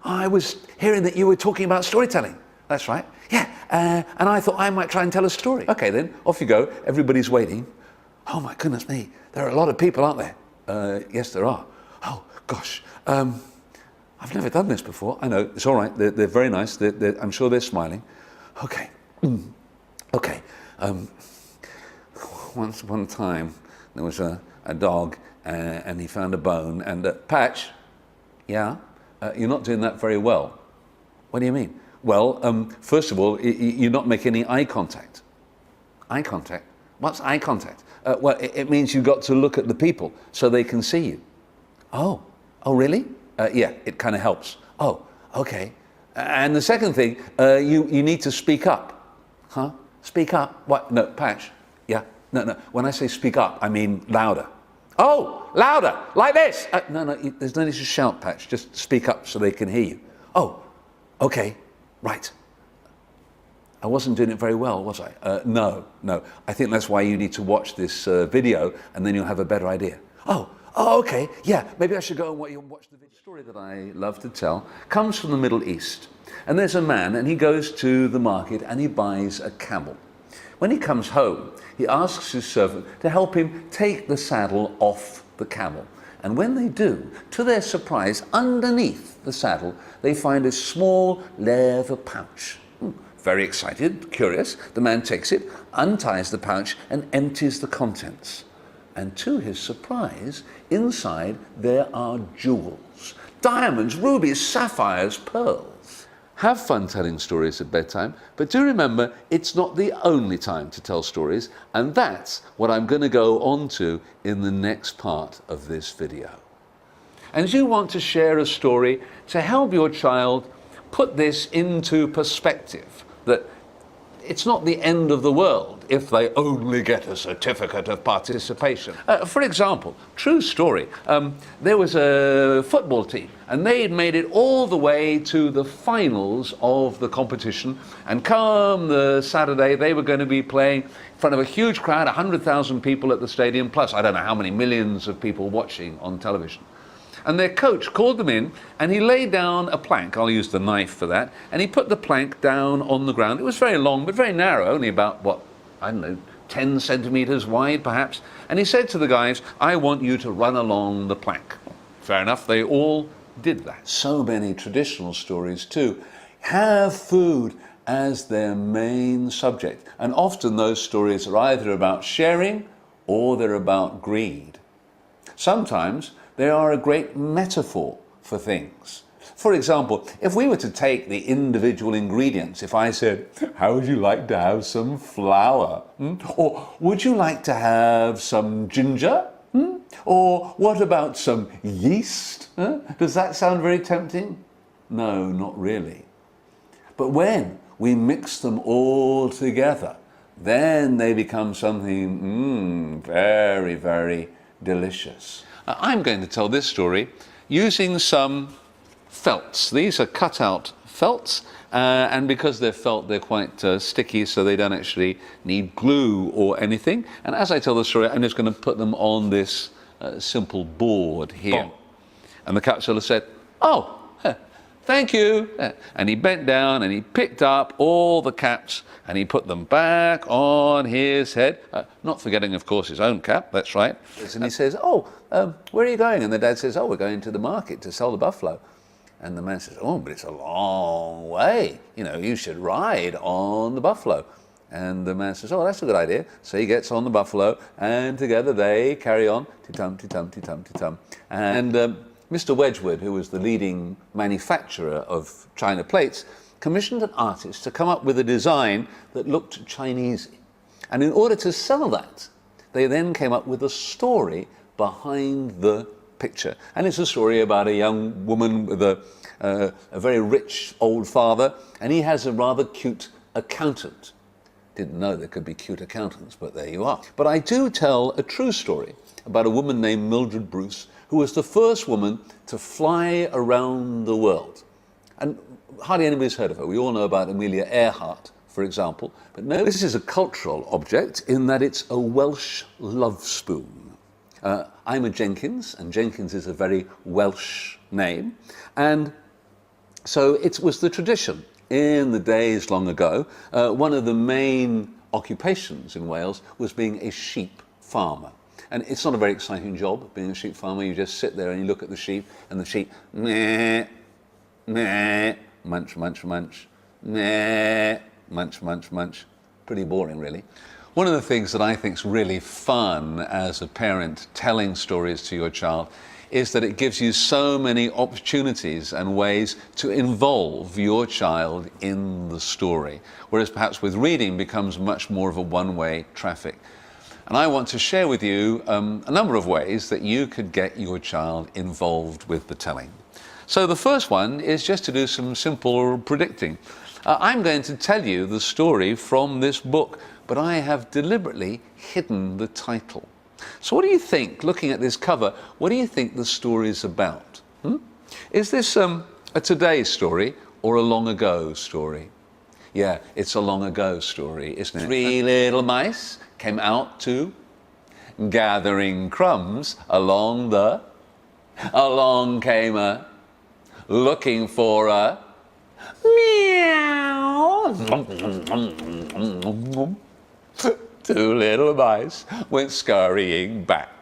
I was hearing that you were talking about storytelling. That's right. Yeah, and I thought I might try and tell a story. Okay then, off you go. Everybody's waiting. Oh my goodness me, there are a lot of people, aren't there? Yes, there are. Oh gosh, I've never done this before. I know, it's all right. They're very nice. I'm sure they're smiling. Okay, okay. One time there was a dog and he found a bone and Patch, yeah, you're not doing that very well. What do you mean? Well, first of all, you're not making any eye contact. Eye contact? What's eye contact? Well, it means you've got to look at the people so they can see you. Oh really? Yeah, it kind of helps. Oh, okay. And the second thing, you need to speak up. Huh? Speak up? What? No, Patch. Yeah. No. When I say speak up, I mean louder. Oh, louder, like this. No, there's no need to shout, Patch. Just speak up so they can hear you. Oh, okay, right. I wasn't doing it very well, was I? No. I think that's why you need to watch this video and then you'll have a better idea. Oh, okay, yeah, maybe I should go and watch the video. The story that I love to tell comes from the Middle East. And there's a man and he goes to the market and he buys a camel. When he comes home, he asks his servant to help him take the saddle off the camel. And when they do, to their surprise, underneath the saddle, they find a small leather pouch. Very excited, curious, the man takes it, unties the pouch and empties the contents. And to his surprise, inside there are jewels, diamonds, rubies, sapphires, pearls. Have fun telling stories at bedtime, but do remember it's not the only time to tell stories, and that's what I'm going to go on to in the next part of this video. And you want to share a story to help your child put this into perspective, that it's not the end of the world if they only get a certificate of participation. For example, true story, there was a football team and they'd made it all the way to the finals of the competition, and come the Saturday they were going to be playing in front of a huge crowd, 100,000 people at the stadium, plus I don't know how many millions of people watching on television. And their coach called them in and he laid down a plank, I'll use the knife for that, and he put the plank down on the ground. It was very long but very narrow, only about, what, I don't know, 10 centimeters wide perhaps. And he said to the guys, I want you to run along the plank. Fair enough, they all did that. So many traditional stories too have food as their main subject. And often those stories are either about sharing or they're about greed. Sometimes they are a great metaphor for things. For example, if we were to take the individual ingredients, if I said, how would you like to have some flour? Or would you like to have some ginger? Or what about some yeast? Does that sound very tempting? No, not really. But when we mix them all together, then they become something very, very delicious. I'm going to tell this story using some felts. These are cut out felts, and because they're felt, they're quite sticky, so they don't actually need glue or anything. And as I tell the story, I'm just going to put them on this simple board here. And the caterpillar said, oh, thank you. And he bent down and he picked up all the caps and he put them back on his head, not forgetting, of course, his own cap, that's right. And he says, where are you going? And the dad says, we're going to the market to sell the buffalo. And the man says, but it's a long way. You know, you should ride on the buffalo. And the man says, that's a good idea. So he gets on the buffalo and together they carry on, ti-tum, ti-tum, ti-tum, ti-tum. And Mr. Wedgwood, who was the leading manufacturer of china plates, commissioned an artist to come up with a design that looked Chinese. And in order to sell that, they then came up with a story behind the picture. And it's a story about a young woman with a very rich old father, and he has a rather cute accountant. Didn't know there could be cute accountants, but there you are. But I do tell a true story about a woman named Mildred Bruce, who was the first woman to fly around the world. And hardly anybody's heard of her. We all know about Amelia Earhart, for example. But no, this is a cultural object in that it's a Welsh love spoon. I'm a Jenkins, and Jenkins is a very Welsh name. And So it was the tradition in the days long ago. One of the main occupations in Wales was being a sheep farmer. And it's not a very exciting job, being a sheep farmer. You just sit there and you look at the sheep, and the sheep, meh, meh, munch, munch, munch, meh, munch, munch, munch. Pretty boring, really. One of the things that I think is really fun as a parent telling stories to your child is that it gives you so many opportunities and ways to involve your child in the story, whereas perhaps with reading becomes much more of a one-way traffic. And I want to share with you a number of ways that you could get your child involved with the telling. So the first one is just to do some simple predicting. I'm going to tell you the story from this book, but I have deliberately hidden the title. So what do you think, looking at this cover, what do you think the story is about? Is this a today story or a long ago story? Yeah, it's a long ago story, isn't it? 3 little mice came out to gathering crumbs along came a looking for a meow. 2 little mice went scurrying back